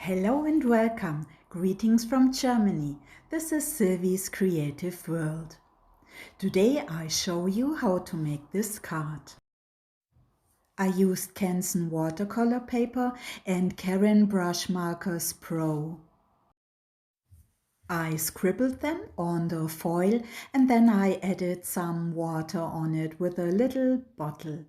Hello and welcome. Greetings from Germany. This is Sylvie's Creative World. Today I show you how to make this card. I used Canson watercolor paper and Caran brush markers Pro. I scribbled them on the foil and then I added some water on it with a little bottle.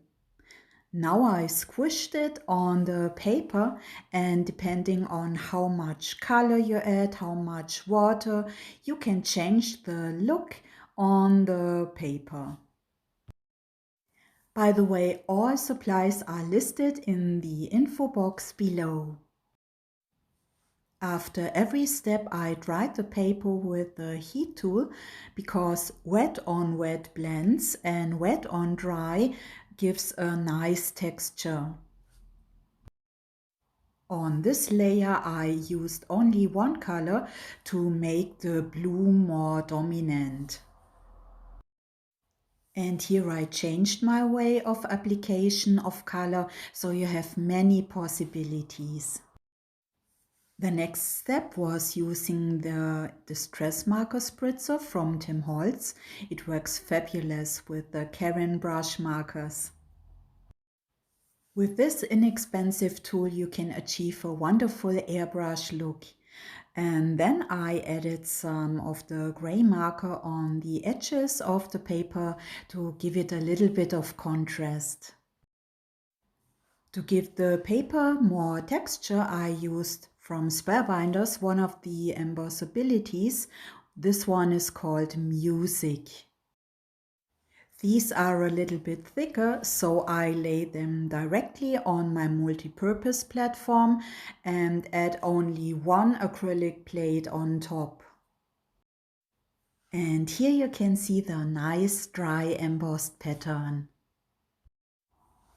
Now I squished it on the paper, and depending on how much color you add, how much water, you can change the look on the paper. By the way, all supplies are listed in the info box below. After every step I dried the paper with the heat tool because wet on wet blends and wet on dry gives a nice texture. On this layer I used only one color to make the blue more dominant. And here I changed my way of application of color, so you have many possibilities. The next step was using the Distress Marker Spritzer from Tim Holtz. It works fabulous with the Caran brush markers. With this inexpensive tool you can achieve a wonderful airbrush look. And then I added some of the gray marker on the edges of the paper to give it a little bit of contrast. To give the paper more texture, I used from Spellbinders one of the embossabilities. This one is called Music. These are a little bit thicker, so I lay them directly on my multi-purpose platform and add only one acrylic plate on top. And here you can see the nice dry embossed pattern.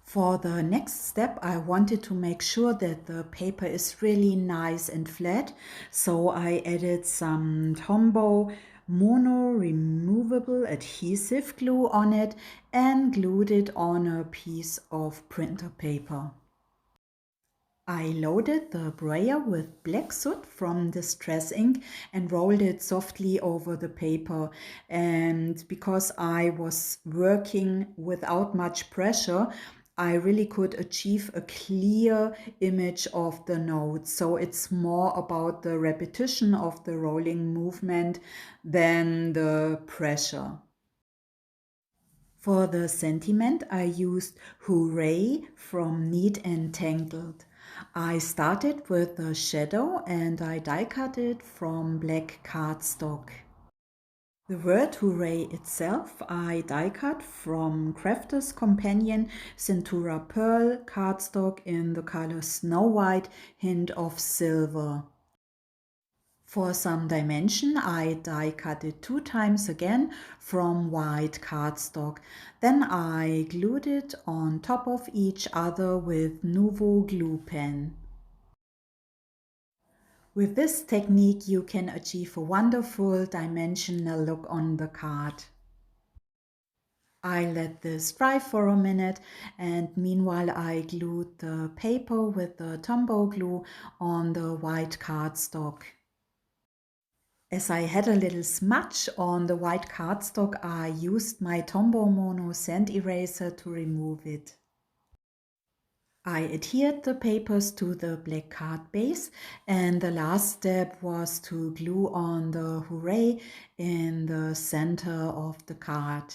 For the next step, I wanted to make sure that the paper is really nice and flat, so I added some Tombow mono removable adhesive glue on it and glued it on a piece of printer paper. I loaded the brayer with black soot from Distress ink and rolled it softly over the paper, and because I was working without much pressure, I really could achieve a clear image of the notes. So it's more about the repetition of the rolling movement than the pressure. For the sentiment, I used Hooray from Neat and Tangled. I started with the shadow and I die cut it from black cardstock. The word hooray itself I die cut from Crafter's Companion Centura Pearl cardstock in the color Snow White, hint of silver. For some dimension I die cut it 2 times again from white cardstock. Then I glued it on top of each other with Nuvo glue pen. With this technique you can achieve a wonderful dimensional look on the card. I let this dry for a minute and meanwhile I glued the paper with the Tombow glue on the white cardstock. As I had a little smudge on the white cardstock, I used my Tombow Mono sand eraser to remove it. I adhered the papers to the black card base, and the last step was to glue on the hooray in the center of the card.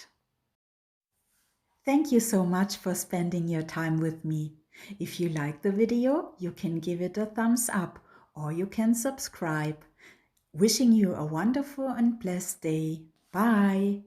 Thank you so much for spending your time with me. If you like the video, you can give it a thumbs up or you can subscribe. Wishing you a wonderful and blessed day. Bye!